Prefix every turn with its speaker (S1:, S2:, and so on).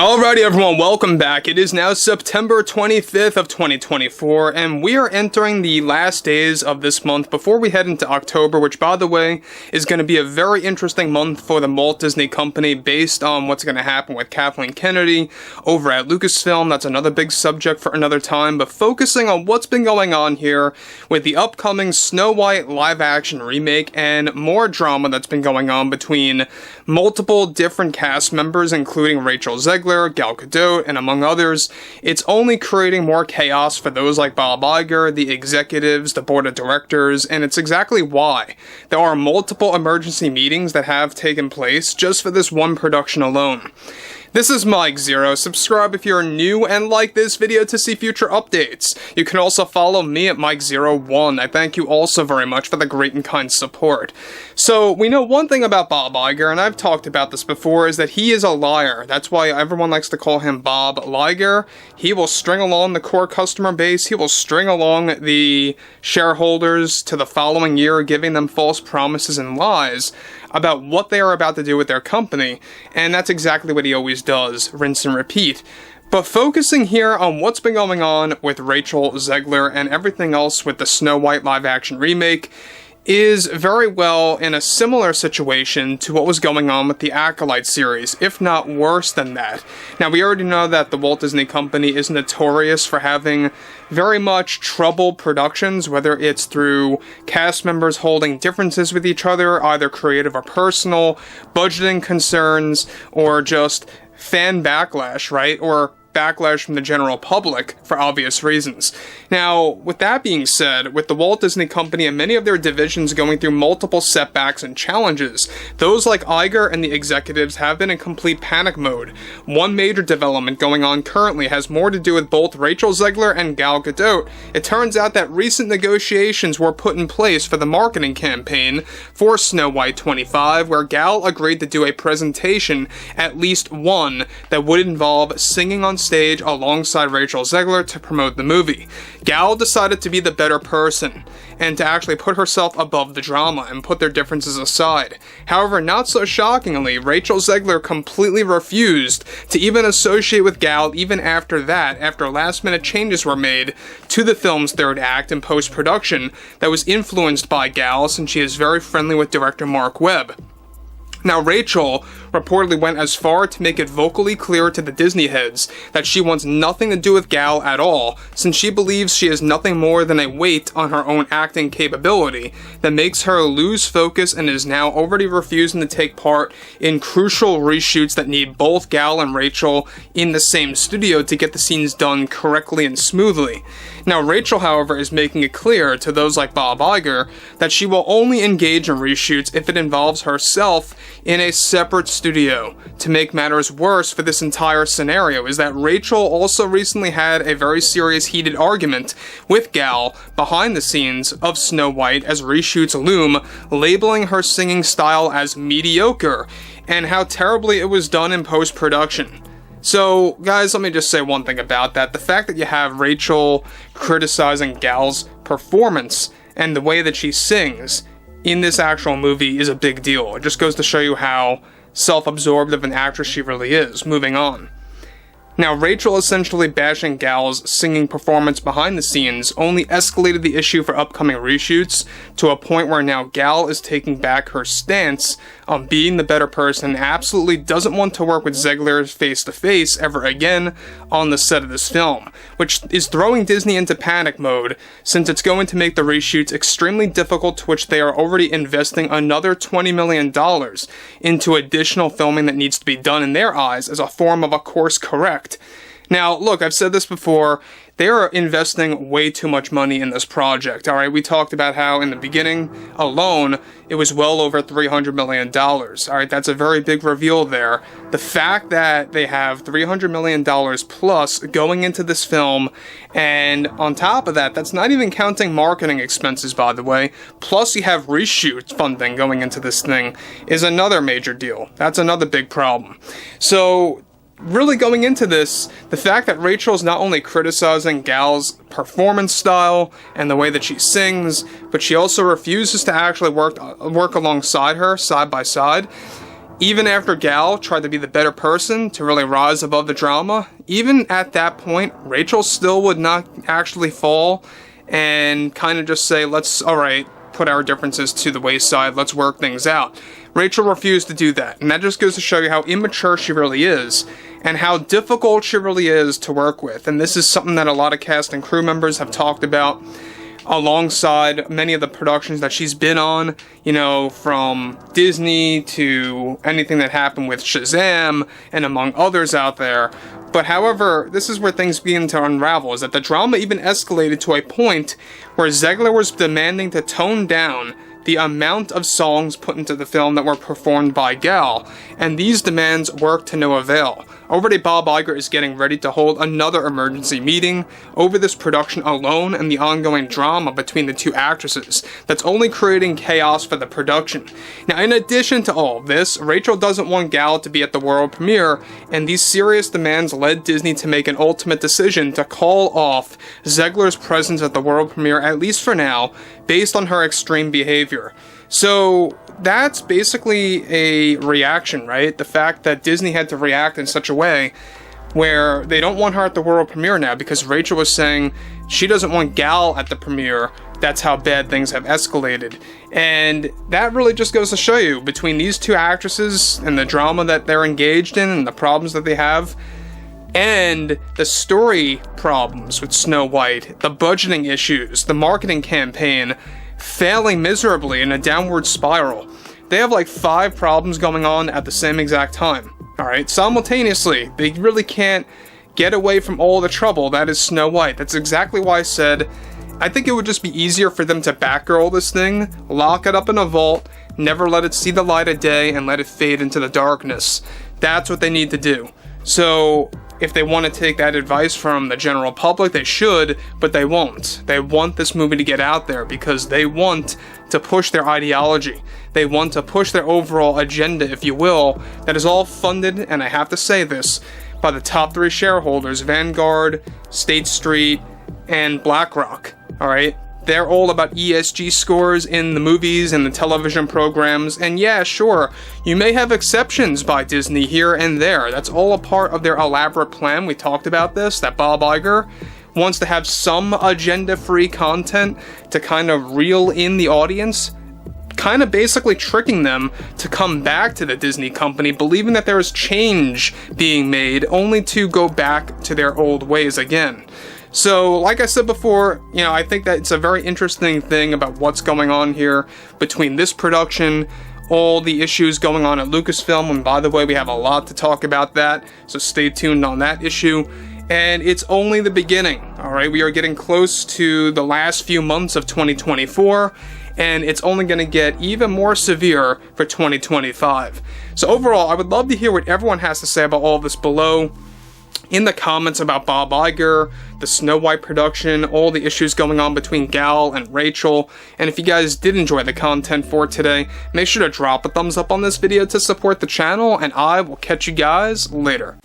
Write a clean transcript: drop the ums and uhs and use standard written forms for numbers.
S1: Alrighty everyone, welcome back. It is now September 25th of 2024, and we are entering the last days of this month before we head into October, which, by the way, is going to be a very interesting month for the Walt Disney Company based on what's going to happen with Kathleen Kennedy over at Lucasfilm. That's another big subject for another time, but focusing on what's been going on here with the upcoming Snow White live-action remake and more drama that's been going on between multiple different cast members, including Rachel Zegler, Gal Gadot, and among others. It's only creating more chaos for those like Bob Iger, the executives, the board of directors, and it's exactly why. There are multiple emergency meetings that have taken place just for this one production alone. This is Mike Zero. Subscribe if you're new and like this video to see future updates. You can also follow me at Mike01. I thank you also very much for the great and kind support. So, we know one thing about Bob Iger, and I've talked about this before, is that he is a liar. That's why everyone likes to call him Bob Iger. He will string along the core customer base. He will string along the shareholders to the following year, giving them false promises and lies about what they are about to do with their company, and that's exactly what he always does, rinse and repeat. But focusing here on what's been going on with Rachel Zegler and everything else with the Snow White live-action remake is very well in a similar situation to what was going on with the Acolyte series, if not worse than that. Now, we already know that the Walt Disney Company is notorious for having very much troubled productions, whether it's through cast members holding differences with each other, either creative or personal, budgeting concerns, or just fan backlash, right? Or backlash from the general public for obvious reasons. Now, with that being said, with the Walt Disney Company and many of their divisions going through multiple setbacks and challenges, those like Iger and the executives have been in complete panic mode. One major development going on currently has more to do with both Rachel Zegler and Gal Gadot. It turns out that recent negotiations were put in place for the marketing campaign for Snow White 25, where Gal agreed to do a presentation, at least one, that would involve singing on stage alongside Rachel Zegler to promote the movie. Gal decided to be the better person and to actually put herself above the drama and put their differences aside. However, not so shockingly, Rachel Zegler completely refused to even associate with Gal even after that, after last-minute changes were made to the film's third act in post-production that was influenced by Gal, since she is very friendly with director Mark Webb. Now, Rachel reportedly went as far to make it vocally clear to the Disney heads that she wants nothing to do with Gal at all, since she believes she is nothing more than a weight on her own acting capability that makes her lose focus, and is now already refusing to take part in crucial reshoots that need both Gal and Rachel in the same studio to get the scenes done correctly and smoothly. Now, Rachel, however, is making it clear to those like Bob Iger that she will only engage in reshoots if it involves herself in a separate studio. To make matters worse for this entire scenario is that Rachel also recently had a very serious heated argument with Gal behind the scenes of Snow White as reshoots loom, labeling her singing style as mediocre and how terribly it was done in post-production. So, guys, let me just say one thing about that. The fact that you have Rachel criticizing Gal's performance and the way that she sings in this actual movie is a big deal. It just goes to show you how self-absorbed of an actress she really is. Moving on. Now, Rachel essentially bashing Gal's singing performance behind the scenes only escalated the issue for upcoming reshoots to a point where now Gal is taking back her stance on being the better person and absolutely doesn't want to work with Zegler face-to-face ever again on the set of this film, which is throwing Disney into panic mode since it's going to make the reshoots extremely difficult, to which they are already investing another $20 million into additional filming that needs to be done in their eyes as a form of a course correct. Now, look, I've said this before, they are investing way too much money in this project, alright? We talked about how in the beginning alone, it was well over $300 million, alright? That's a very big reveal there. The fact that they have $300 million plus going into this film, and on top of that, that's not even counting marketing expenses, by the way, plus you have reshoot funding going into this thing, is another major deal. That's another big problem. So, really going into this, the fact that Rachel's not only criticizing Gal's performance style and the way that she sings, but she also refuses to actually work alongside her, side by side, Even after Gal tried to be the better person to really rise above the drama, even at that point, Rachel still would not actually fall and kind of just say, alright, put our differences to the wayside, let's work things out. Rachel refused to do that, and that just goes to show you how immature she really is, and how difficult she really is to work with. And this is something that a lot of cast and crew members have talked about, alongside many of the productions that she's been on, you know, from Disney to anything that happened with Shazam, and among others out there. But however, this is where things begin to unravel, is that the drama even escalated to a point where Zegler was demanding to tone down the amount of songs put into the film that were performed by Gal, and these demands worked to no avail. Already Bob Iger is getting ready to hold another emergency meeting over this production alone and the ongoing drama between the two actresses that's only creating chaos for the production. Now, in addition to all of this, Rachel doesn't want Gal to be at the world premiere, and these serious demands led Disney to make an ultimate decision to call off Zegler's presence at the world premiere, at least for now, based on her extreme behavior. So that's basically a reaction, right? The fact that Disney had to react in such a way where they don't want her at the world premiere now because Rachel was saying she doesn't want Gal at the premiere. That's how bad things have escalated. And that really just goes to show you, between these two actresses and the drama that they're engaged in and the problems that they have, and the story problems with Snow White, the budgeting issues, the marketing campaign failing miserably in a downward spiral. They have like 5 problems going on at the same exact time. Alright, simultaneously. They really can't get away from all the trouble that is Snow White. That's exactly why I said I think it would just be easier for them to Batgirl this thing, lock it up in a vault, never let it see the light of day, and let it fade into the darkness. That's what they need to do. So if they want to take that advice from the general public, they should, but they won't. They want this movie to get out there because they want to push their ideology. They want to push their overall agenda, if you will, that is all funded, and I have to say this, by the top 3 shareholders, Vanguard, State Street, and BlackRock. Alright? They're all about ESG scores in the movies and the television programs, and yeah, sure, you may have exceptions by Disney here and there. That's all a part of their elaborate plan. We talked about this, that Bob Iger wants to have some agenda-free content to kind of reel in the audience, kind of basically tricking them to come back to the Disney company, believing that there is change being made, only to go back to their old ways again. So, like I said before, you know, I think that it's a very interesting thing about what's going on here between this production, all the issues going on at Lucasfilm, and by the way, we have a lot to talk about that, so stay tuned on that issue. And it's only the beginning, alright? We are getting close to the last few months of 2024, and it's only going to get even more severe for 2025. So overall, I would love to hear what everyone has to say about all of this below in the comments about Bob Iger, the Snow White production, all the issues going on between Gal and Rachel. And if you guys did enjoy the content for today, make sure to drop a thumbs up on this video to support the channel, and I will catch you guys later.